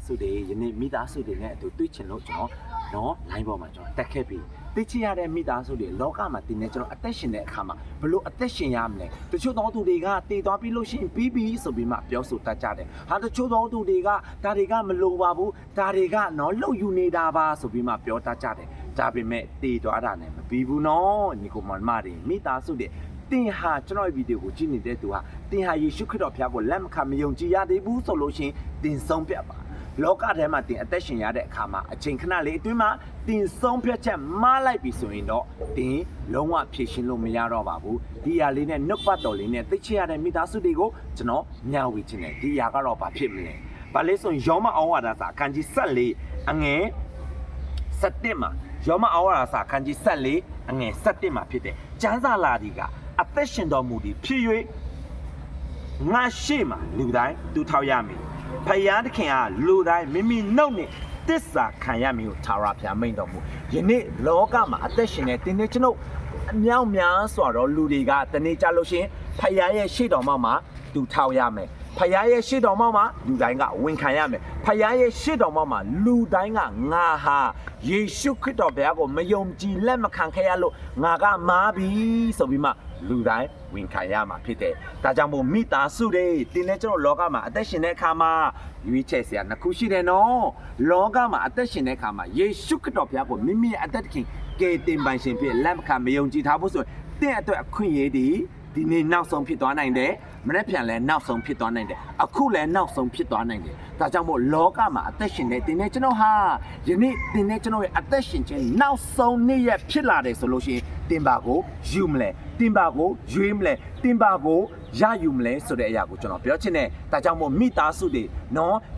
ဆိုတဲ့ယနေ့မိသားစုတွေနဲ့အတူတွေ့ချင်လို့ကျွန်တော်လိုင်းပေါ်မှာကျွန်တော်တက်ခဲ့ပြီးသိချင်ရတဲ့မိသားစုတွေလောကမှာတည်နေကျွန်တော်အသက်ရှင်တဲ့အခါမှာဘလို့အသက်ရှင်ရမလဲတချို့သောသူတွေကတည်သွားပြီးလို့ရှိရင်ပြီးဆိုပြီးမှပြောဆိုတတ်ကြတယ်ဟာတချို့သောသူတွေကဒါတွေကမလိုပါဘူးဒါတွေကလှုပ်ယူနေတာပါဆိုပြီးမှပြောတတ်ကြတယ်ဒါပေမဲ့တည်သွားတာနဲ့မပြီးဘူးနော်ညီကိုမောင်မတွေမိသားစုတွေတင်ဟာကျွန်တော်ဗီဒီယိုကိုကြည့်နေတဲ့သူဟာတင်ဟာယေရှုခရစ်တော်ဖခင်ကိုလက်မခံမယုံကြည်ရသေးဘူးဆိုလို့ရှိရင်တင်ဆုံးဖြတ်ပါလောကထဲမှာတင်အသက်ရှင်ရတဲ့အခါမှာအချိန်ခဏလေးအတွင်းမှာတင်ဆုံးဖြတ်ချက်မှားလိုက်ပြီဆိုရင်တော့တင်လုံးဝဖြည့်ရှင်းလို့မရတော့ပါဘူးဒီຢာလေးနဲ့နှုတ်ပတ်တော်လေးနဲ့သိချရတဲ့မိသားစုတွေကိုကျွန်တော်မျှဝေခြင်းနဲ့ဒီຢာကတော့ဘာဖြစ်မလဲဘာလဲဆိုရင်ယောမအောင်ဝါဒစာအခန်းကြီး14အငယ်7မှာယောမအောင်ဝါဒစာအခန်းကြီး14အငယ်7မှာဖြစ်တဲ့ကျမ်းစာလာဒီကအသက်ရှင်တော်မူသည်ဖြစ်၍ငါရှိမှလူတိုင်းသူထောက်ရမည်ဖယားသခင်ကလူတိုင်းမိမိနှုတ်နဲ့တစ္ဆာခံရမည်ကိုထာဝရဘုရားမိန့်တော်မူယနေ့လောကမှာအသက်ရှင်တဲ့တင်းနေကျွန်ုပ်အမြောက်များစွာတော့လူတွေကတနေ့ကြလို့ရှိရင်ဖယားရဲ့ရှေ့တော်မှာသူထောက်ရမယ်ဖယားရဲ့ရှေ့တော်မှာလူတိုင်းကဝန်ခံရမယ်ဖယားရဲ့ရှေ့တော်မှာလူတိုင်းကငါဟာယေရှုခရစ်တော်ဘုရားကိုမယုံကြည်လက်မခံခဲ့ရလို့ငါကမာပြီဆိုပြီးမှလူတိုင်းဝန်ခံရမှာဖြစ်တယ်။ဒါကြောင့်မို့မိသားစုတွေတင်းနေကျွန်တော်လောကမှာအသက်ရှင်တဲ့အခါမှာရွေးချယ်စရာနှစ်ခုရှိတယ်နော်။လောကမှာအသက်ရှင်တဲ့အခါမှာယေရှုခရစ်တော်ဘုရားကိုမိမိရဲ့အသက်ခင်ကယ်တင်ပိုင်ရှင်ဖြစ်လက်မခံမယုံကြည်ထားဖို့ဆိုရင်တင့်အတွက်အခွင့်အရေးဒီနေ့နောက်ဆုံးဖြစ်သွားနိုင်တယ်။မနေ့ပြန်လဲနောက်ဆုံးဖြစ်သွားနိုင်တယ်။အခုလဲနောက်ဆုံးဖြစ်သွားနိုင်တယ်။ဒါကြောင့်မို့လောကမှာအသက်ရှင်တဲ့တင်းနေကျွန်တော်ဟာယနေ့တင်းနေကျွန်တော်ရဲ့အသက်ရှင်ခြင်းနောက်ဆုံးနေ့ရက်ဖြစ်လာတယ်ဆိုလို့ရှိရင်တင်ပါကိုယူမလဲတင်ပါကိုရွေးမလဲတင်ပါကိုရယူမလဲဆိုတဲ့အရာကိုကျွန်တော်ပြောချင်တယ်ဒါကြောင့်မို့မိသားစုတွေ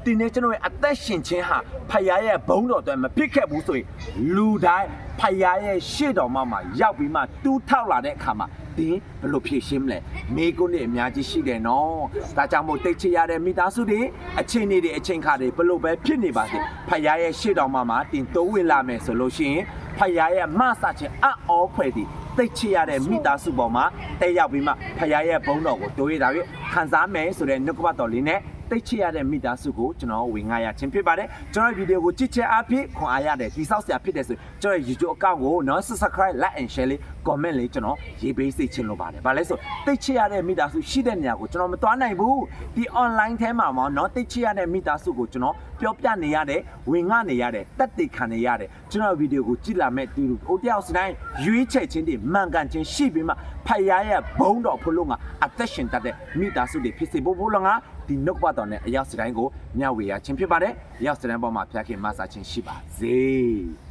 တင်နေကျွန်တော်ရဲ့အသက်ရှင်ခြင်းဟာဖယားရဲ့ဘုန်းတော်တွေမဖြစ်ခဲ့ဘူးဆိုရင်လူတိုင်းဖယားရဲ့ရှေ့တော်မှာရောက်ပြီးမှတူးထောက်လာတဲ့အခါမှာတင်ဘယ်လိုဖြည့်ရှင်းမလဲမိကုန်းတွေအများကြီးရှိတယ်နော်ဒါကြောင့်မို့တိတ်ချရတဲ့မိသားစုတွေအချိန်နေတွေအချိန်ခါတွေဘယ်လိုပဲဖြစ်နေပါစေဖယားရဲ့ရှေ့တော်မှာတင်တိုးဝင်လာမယ်ဆိုလို့ရှိရင်ဖယားရဲ့မဆခြင်းအော်ဖွဲ့သည်သိချရတဲ့မိသားစုပေါ်မှာတက်ရောက်ပြီးမှဖယားရဲ့ဘုန်းတော်ကိုတိုးရတာပြီးခံစားမယ်ဆိုတဲ့နှုတ်ကပတ်တော်လေးနဲ့သိချရတဲ့မိသားစုကိုကျွန်တော်ဝင်ငှားရခြင်းဖြစ်ပါတယ်ကျွန်တော်ဗီဒီယိုကိုကြည့်ချင်အားဖြင့်ခွန်အားရတယ်ဒီဆောက်ဆရာဖြစ်တယ်ဆိုကျွန်တော် YouTube အကောင့်ကိုsubscribe like and share လေး comment လေးကျွန်တော်ရေးပေးစေချင်လို့ပါတယ်ဘာလဲဆိုသိချရတဲ့မိသားစုရှိတဲ့နေရာကိုကျွန်တော်မသွားနိုင်ဘူးဒီ online ထဲမှာသိချရတဲ့မိသားစုကိုကျွန်တော်ပြောပြနေရတယ်ဝင်ငှားနေရတယ်တက်တည်ခံနေရတယ်ကျွန်တော်ဗီဒီယိုကိုကြည့်လာမဲ့တူအိုတယောက်စတိုင်းရွေးချယ်ခြင်းတွေမှန်ကန်ခြင်းရှိပြီးမှဖယားရဲ့ဘုန်းတော်ဖလို့ကအသက်ရှင်တတ်တဲ့မိသားစုတွေဖြစ်စေဖို့လို့ငါဒီနှုတ်ပတ်တော်နဲ့အရောက်စတိုင်းကိုမျှဝေရခြင်းဖြစ်ပါတယ်။ရောက်စတိုင်းပေါ်မှာဖျားခင်မဆာခြင်းရှိပါစေ။